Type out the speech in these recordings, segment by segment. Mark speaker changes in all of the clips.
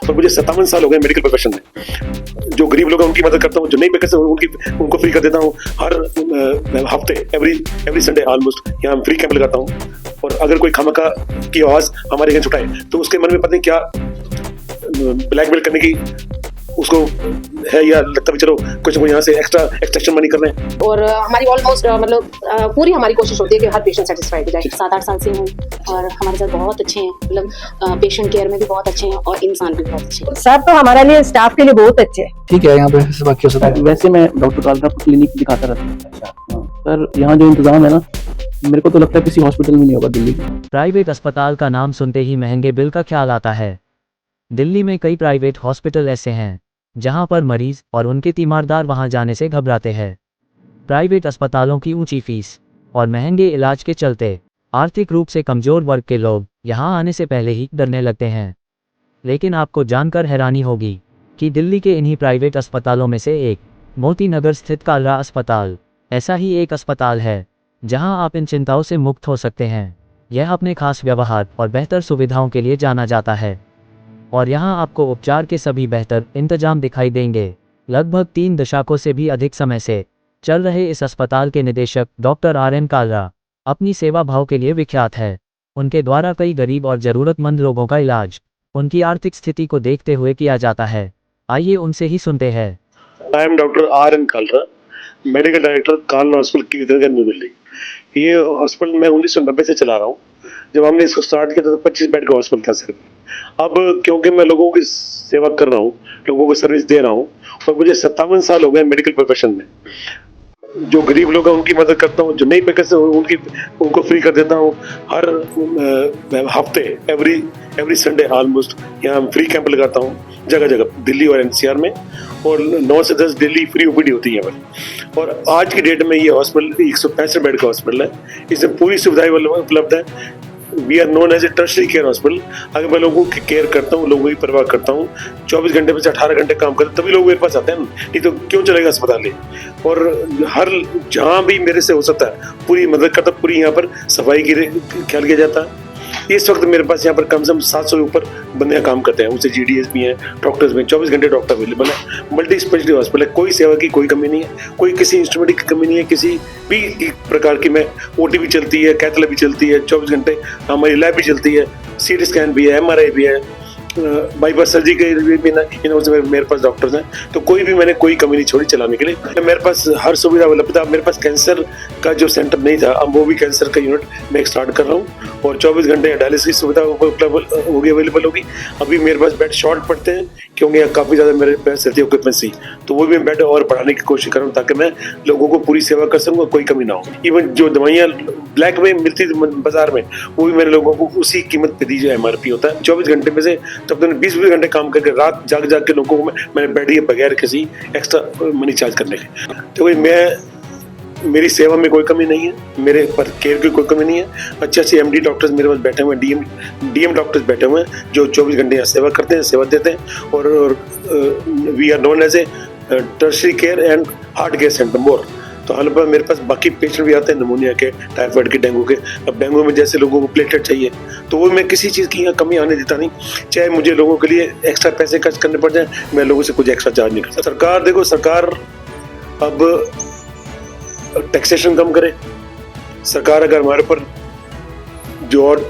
Speaker 1: और मुझे 57 साल हो गए मेडिकल प्रोफेशन में। जो गरीब लोग हैं उनकी मदद करता हूँ, जो नहीं पे कर उनको फ्री कर देता हूँ। हर हफ्ते एवरी संडे ऑलमोस्ट यहाँ फ्री कैंप लगाता हूँ। और अगर कोई खामखा की आवाज हमारे अगेंस्ट उठाए तो उसके मन में पता नहीं क्या ब्लैकमेल करने की उसको है, या लगता है चलो कुछ यहाँ से एक्स्ट्रा एक्सट्रैक्शन मनी कर रहे हैं।
Speaker 2: और हमारी ऑलमोस्ट मतलब पूरी हमारी कोशिश होती है कि हर पेशेंट सेटिस्फाइड हो जाए।
Speaker 3: 7-8 साल से हूँ और हमारे साथ बहुत अच्छे हैं, मतलब पेशेंट केयर में भी बहुत अच्छे हैं और इंसान भी बहुत अच्छे हैं।
Speaker 4: सब तो हमारे लिए स्टाफ के लिए बहुत अच्छे हैं।
Speaker 5: ठीक है, यहाँ पे बाकी हो सकता है।
Speaker 6: वैसे मैं डॉक्टर कालरा क्लिनिक दिखाता रहता हूँ सर। यहाँ जो इंतजाम है ना, मेरे को तो लगता है किसी हॉस्पिटल में नहीं होगा दिल्ली में।
Speaker 7: प्राइवेट अस्पताल का नाम सुनते ही महंगे बिल का ख्याल आता है। दिल्ली में कई प्राइवेट हॉस्पिटल ऐसे हैं जहां पर मरीज और उनके तीमारदार वहां जाने से घबराते हैं। प्राइवेट अस्पतालों की ऊंची फीस और महंगे इलाज के चलते आर्थिक रूप से कमजोर वर्ग के लोग यहां आने से पहले ही डरने लगते हैं। लेकिन आपको जानकर हैरानी होगी कि दिल्ली के इन्हीं प्राइवेट अस्पतालों में से एक मोती नगर स्थित कालरा अस्पताल ऐसा ही एक अस्पताल है जहां आप इन चिंताओं से मुक्त हो सकते हैं। यह अपने खास व्यवहार और बेहतर सुविधाओं के लिए जाना जाता है और यहाँ आपको उपचार के सभी बेहतर इंतजाम दिखाई देंगे। लगभग 3 दशकों से भी अधिक समय से चल रहे इस अस्पताल के निदेशक डॉक्टर RN कालरा अपनी सेवा भाव के लिए विख्यात है। उनके द्वारा कई गरीब और ज़रूरतमंद लोगों का इलाज उनकी आर्थिक स्थिति को देखते हुए किया जाता है। आइए उनसे ही सुनते हैं।
Speaker 1: I am doctor RN Kalra, medical director Kalra hospital की न्यू दिल्ली। ये हॉस्पिटल मैं 1990 से चला रहा हूँ। जब हमने इसको स्टार्ट किया तो 25 बेड का हॉस्पिटल था सिर्फ। अब क्योंकि मैं लोगों की सेवा कर रहा हूँ, लोगों को सर्विस दे रहा हूँ, और मुझे 57 साल हो गए मेडिकल प्रोफेशन में। जो गरीब लोग हैं उनकी मदद करता हूँ, जो नहीं पे कर उनको फ्री कर देता हूँ। हर हफ्ते एवरी संडे ऑलमोस्ट यहाँ फ्री कैंप लगाता हूँ जगह जगह दिल्ली और NCR में। और 9 से 10 डेली फ्री OPD होती है पर। और आज की डेट में ये हॉस्पिटल 165 बेड का हॉस्पिटल है। इसमें पूरी सुविधाएं उपलब्ध है। We are known as a tertiary care hospital. अगर मैं लोगों की केयर करता हूँ, लोगों की परवाह करता हूँ, 24 घंटे में से 18 घंटे काम करते तभी लोग मेरे पास आते हैं, नहीं तो क्यों चलेगा अस्पताल है। और हर जहाँ भी मेरे से हो सकता है पूरी मदद करता, पूरी यहाँ पर सफाई की ख्याल किया जाता है। इस वक्त मेरे पास यहाँ पर कम से कम 700 के ऊपर बंदे काम करते हैं। उनसे GDS भी हैं, डॉक्टर्स में 24 घंटे डॉक्टर अवेलेबल है। मल्टी स्पेशलिटी हॉस्पिटल है, कोई सेवा की कोई कमी नहीं है, कोई किसी इंस्ट्रूमेंट की कमी नहीं है। किसी भी प्रकार की में OT भी चलती है, कैथ लैब भी चलती है, 24 घंटे हमारी लैब भी चलती है, CT स्कैन भी है, MRI भी है, बाईपास सर्जरी के लिए भी मेरे पास डॉक्टर्स हैं। तो कोई भी मैंने कोई कमी नहीं छोड़ी चलाने के लिए। मेरे पास हर सुविधा उपलब्ध है। मेरे पास कैंसर का जो सेंटर नहीं था, अब वो भी कैंसर का यूनिट मैं स्टार्ट कर रहा हूँ। और 24 घंटे डायलिसिस की सुविधा होगी, अवेलेबल होगी। अभी मेरे पास बेड शॉर्ट पड़ते हैं क्योंकि यहाँ काफ़ी ज़्यादा मेरे पास रहती है ऑक्यूपेंसी, तो वो भी मैं बेड और बढ़ाने की कोशिश कर रहा हूँ ताकि मैं लोगों को पूरी सेवा कर सकूँ, कोई कमी ना हो। इवन जो दवाइयाँ ब्लैक में मिलती बाजार में, वो भी मैंने लोगों को उसी कीमत पे दी जो MRP होता है। 24 घंटे में से तब तक 20 घंटे काम करके रात जाग के लोगों को मैंने बैठ दिया बगैर किसी एक्स्ट्रा मनी चार्ज करने के। तो मेरी सेवा में कोई कमी नहीं है, मेरे पर केयर की कोई कमी नहीं है। अच्छे MD डॉक्टर्स मेरे पास बैठे हुए हैं, DM डॉक्टर्स बैठे हुए हैं जो 24 घंटे यहाँ सेवा करते हैं, सेवा देते हैं। और we are known as a tertiary care and heart care centre more. तो हाल पर मेरे पास बाकी पेशेंट भी आते हैं, निमोनिया के, टाइफाइड के, डेंगू के। अब डेंगू में जैसे लोगों को प्लेटलेट चाहिए तो वो मैं किसी चीज़ की यहाँ कमी आने देता नहीं। चाहे मुझे लोगों के लिए एक्स्ट्रा पैसे खर्च करने पड़ जाए, मैं लोगों से कुछ एक्स्ट्रा चार्ज नहीं करता। सरकार देखो, सरकार अब टैक्सेशन कम करे। सरकार अगर हमारे पर जो और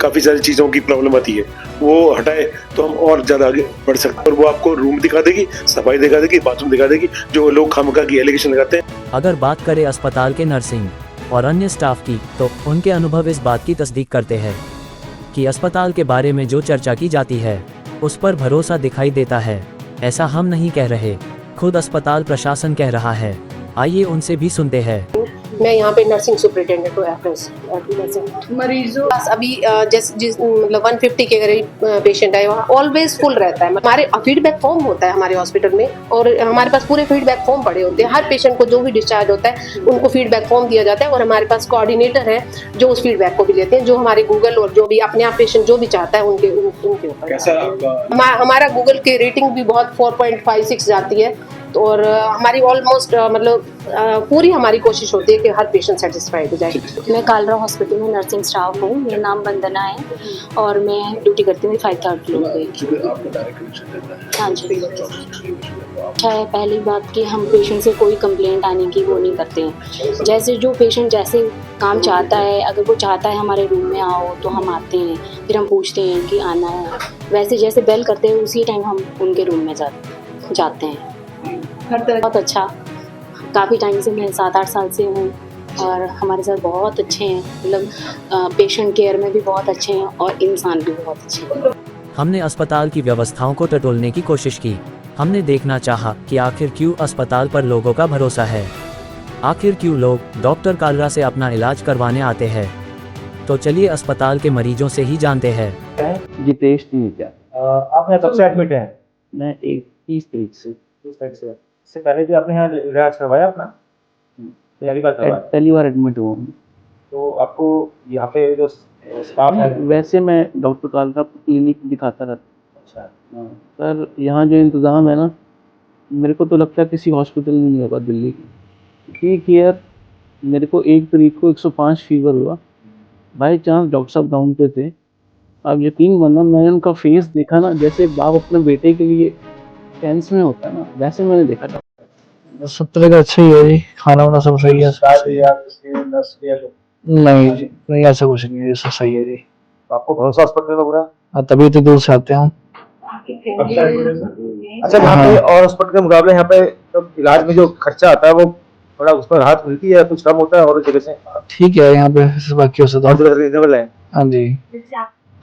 Speaker 1: काफ़ी सारी चीज़ों की प्रॉब्लम आती है वो हटाए तो हम और ज़्यादा आगे बढ़ सकते हैं। और वो आपको रूम दिखा देगी, सफाई दिखा देगी, बाथरूम दिखा देगी, जो लोग खामखा की एलिगेशन लगाते हैं।
Speaker 7: अगर बात करें अस्पताल के नर्सिंग और अन्य स्टाफ की तो उनके अनुभव इस बात की तस्दीक करते हैं कि अस्पताल के बारे में जो चर्चा की जाती है उस पर भरोसा दिखाई देता है। ऐसा हम नहीं कह रहे, खुद अस्पताल प्रशासन कह रहा है। आइए उनसे भी सुनते हैं।
Speaker 2: मैं यहाँ पे नर्सिंग सुपरिटेंडेंट हूँ। मरीजों अभी जिस मतलब 150 के करीब पेशेंट है, वहाँ ऑलवेज फुल रहता है। हमारे फीडबैक फॉर्म होता है हमारे हॉस्पिटल में, और हमारे पास पूरे फीडबैक फॉर्म पड़े होते हैं। हर पेशेंट को जो भी डिस्चार्ज होता है उनको फीडबैक फॉर्म दिया जाता है, और हमारे पास कोऑर्डिनेटर है जो उस फीडबैक को भी लेते हैं, जो हमारे गूगल और जो भी अपने आप पेशेंट जो भी चाहता है उनके ऊपर। हमारा गूगल की रेटिंग भी बहुत 4.56 जाती है। तो और हमारी ऑलमोस्ट मतलब पूरी हमारी कोशिश होती है कि हर पेशेंट सेटिस्फाइड हो जाए।
Speaker 3: मैं कालरा हॉस्पिटल में नर्सिंग स्टाफ हूँ। मेरा नाम वंदना है और मैं ड्यूटी करती हूँ 5/3 फ्लोर पे। हाँ जी। अच्छा है, पहली बात कि हम पेशेंट से कोई कंप्लेंट आने की वो नहीं करते हैं। जैसे जो पेशेंट जैसे काम चाहता है, अगर वो चाहता है हमारे रूम में आओ तो हम आते हैं, फिर हम पूछते हैं कि आना है। वैसे जैसे बेल करते हैं उसी टाइम हम उनके रूम में जाते हैं। हर तरह बहुत अच्छा, काफ़ी टाइम से मैं 7-8 साल से हूँ और हमारे साथ बहुत अच्छे हैं, मतलब पेशेंट केयर में भी बहुत अच्छे हैं और इंसान भी बहुत अच्छे हैं।
Speaker 7: हमने अस्पताल की व्यवस्थाओं को टटोलने की कोशिश की। हमने देखना चाहा कि आखिर क्यों अस्पताल पर लोगों का भरोसा है, आखिर क्यों लोग डॉक्टर कालरा से अपना इलाज करवाने आते हैं। तो चलिए अस्पताल के मरीजों से ही जानते हैं।
Speaker 6: जितेश टीजा।
Speaker 5: आप यहाँ कब से एडमिट हैं?
Speaker 6: मैं 30 तारीख से।
Speaker 5: इससे पहले भी आपने यहाँ इलाज करवाया अपना? तैयारी का करवाया?
Speaker 6: पहली बार एडमिट हुआ हूँ।
Speaker 5: तो आपको यहाँ पे जो स्टाफ है,
Speaker 6: वैसे मैं डॉक्टर कालरा क्लिनिक दिखाता रहता।
Speaker 5: अच्छा,
Speaker 6: हाँ, पर यहाँ जो इंतज़ाम है ना, मेरे को तो लगता है किसी हॉस्पिटल में नहीं होगा दिल्ली की। ठीक यार, मेरे को 1 तारीख को 105 फीवर हुआ। बाई चांस डॉक्टर साहब डाउन पे थे। अब यकीन मानना, मैंने उनका फेस देखा ना, जैसे बाप अपने बेटे के लिए टेंस में होता है ना, वैसे मैंने देखा।
Speaker 8: सब तरह का अच्छा ही है जी, खाना वाना सब सही है। नहीं जी, नहीं ऐसा कुछ नहीं है, सब सही है जी।
Speaker 5: आपको भरोसा अस्पताल में पूरा?
Speaker 8: हाँ, तभी तो दूर से आते हैं हम।
Speaker 5: अच्छा, यहाँ पे और हॉस्पिटल के मुकाबले यहाँ पे तो इलाज में जो खर्चा आता है वो थोड़ा उस पर राहत मिलती है, कुछ कम होता है और जगह से?
Speaker 8: ठीक है यहाँ पे बाकी से तो।
Speaker 5: रीजनेबल है।
Speaker 8: हाँ जी।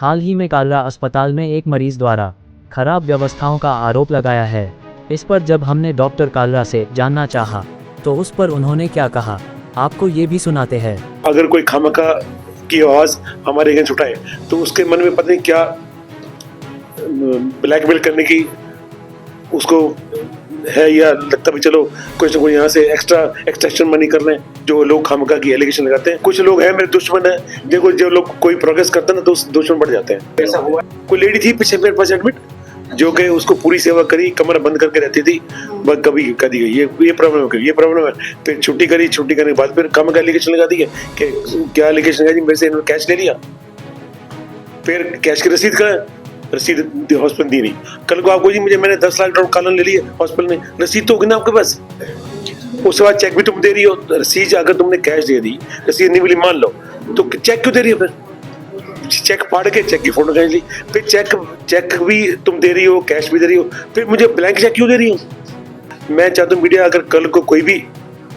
Speaker 7: हाल ही में कालरा अस्पताल में एक मरीज द्वारा खराब व्यवस्थाओं का आरोप लगाया है। इस पर जब हमने डॉक्टर कालरा से जानना चाहा तो उस पर उन्होंने क्या कहा, आपको ये भी सुनाते हैं।
Speaker 1: अगर कोई खामखा की आवाज हमारे अगेंस्ट उठाए तो उसके मन में पता नहीं क्या ब्लैकमेल करने की उसको है, या लगता भी चलो कुछ ना कुछ यहाँ से एक्सट्रैक्शन मनी कर रहे हैं जो लोग खामखा की एलिगेशन लगाते हैं। कुछ लोग हैं मेरे दुश्मन है, देखो जो लोग कोई प्रोग्रेस करते हैं ना तो दुश्मन बढ़ जाते हैं। ऐसा हुआ, कोई लेडी थी पीछे मेरे पास एडमिट, जो कि उसको पूरी सेवा करी, कमर बंद करके रहती थी, बस कभी कर दी गई ये प्रॉब्लम है। फिर छुट्टी करने के बाद फिर खामखा एलिगेशन लगा दी है कि क्या एलिगेशन है जी, मेरे से इन्होंने कैश ले लिया। फिर कैश की रसीद का रसीद हॉस्पिटल दी नहीं। कल को आपको जी मैंने 10 लाख डॉलर कालन ले लिए हॉस्पिटल ने, रसीद तो होगी ना आपके पास। उसके बाद चेक भी तुम दे रही हो, रसीद अगर तुमने कैश दे दी, रसीद नहीं मिली मान लो, तो चेक क्यों दे रही हो? फिर चेक फाड़ के चेक की फोटो खींच ली, फिर चेक भी तुम दे रही हो, कैश भी दे रही हो, फिर मुझे ब्लैंक चेक क्यों दे रही हो? मैं चाहता हूँ मीडिया अगर कल को कोई भी,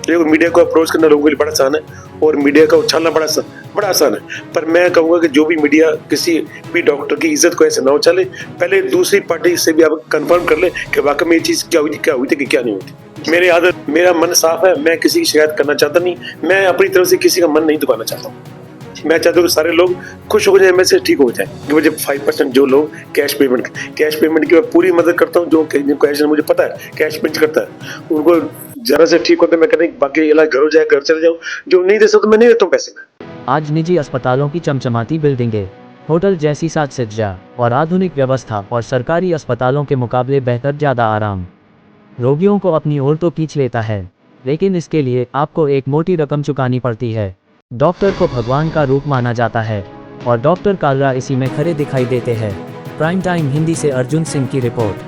Speaker 1: देखो मीडिया को अप्रोच करना लोगों के लिए बड़ा आसान है और मीडिया का उछालना बड़ा आसान है, पर मैं कहूँगा कि जो भी मीडिया किसी भी डॉक्टर की इज्जत को ऐसे ना उछाले, पहले दूसरी पार्टी से भी आप कंफर्म कर ले कि वाकई में ये चीज़ क्या हुई थी कि क्या नहीं हुई थी। मेरा मन साफ है, मैं किसी की शिकायत करना चाहता नहीं, मैं अपनी तरफ से किसी का मन नहीं दुखाना चाहता हूँ। मैं चाहता हूँ कि सारे लोग खुश हो जाए, मैं से ठीक हो जाए। कि मुझे 5% जो लोग कैश पेमेंट की मैं पूरी मदद करता हूँ, जो कैश मुझे पता है कैश पेमेंट करता है, उनको जरा से ठीक होते मैं कहते बाकी इलाज घर हो जाए, घर चले जाओ, जो नहीं दे सकता मैं नहीं देता हूँ पैसे।
Speaker 7: आज निजी अस्पतालों की चमचमाती बिल्डिंगें, होटल जैसी साज सज्जा और आधुनिक व्यवस्था और सरकारी अस्पतालों के मुकाबले बेहतर ज़्यादा आराम रोगियों को अपनी ओर तो खींच लेता है, लेकिन इसके लिए आपको एक मोटी रकम चुकानी पड़ती है। डॉक्टर को भगवान का रूप माना जाता है और डॉक्टर कालरा इसी में खरे दिखाई देते हैं। प्राइम टाइम हिंदी से अर्जुन सिंह की रिपोर्ट।